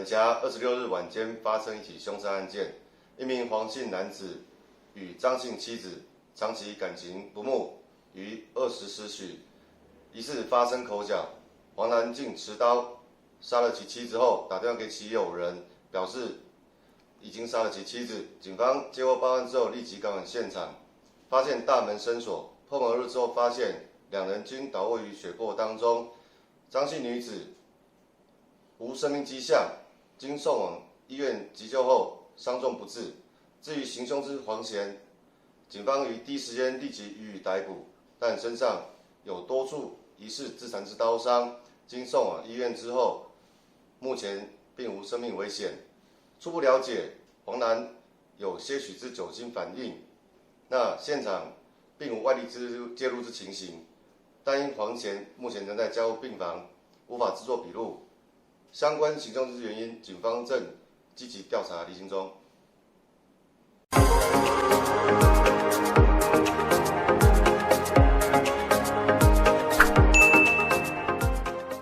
辖26日晚间发生一起凶杀案件，一名黄姓男子与张姓妻子长期感情不睦，于20时许疑似发生口角，黄男竟持刀杀了其妻子后，打电话给其友人，表示已经杀了其妻子。警方接获报案之后，立即赶往现场，发现大门深锁，破门而入之后，发现两人均倒卧于血泊当中。张姓女子无生命迹象，经送往医院急救后伤重不治。至于行凶之黄贤，警方于第一时间立即予以逮捕，但身上有多处疑似自残之刀伤，经送往医院之后，目前并无生命危险。初步了解，黄男有些许之酒精反应，那现场并无外力介入之情形，但因黄贤目前仍在加护病房，无法制作笔录。相关行凶之原因，警方正积极调查厘清中。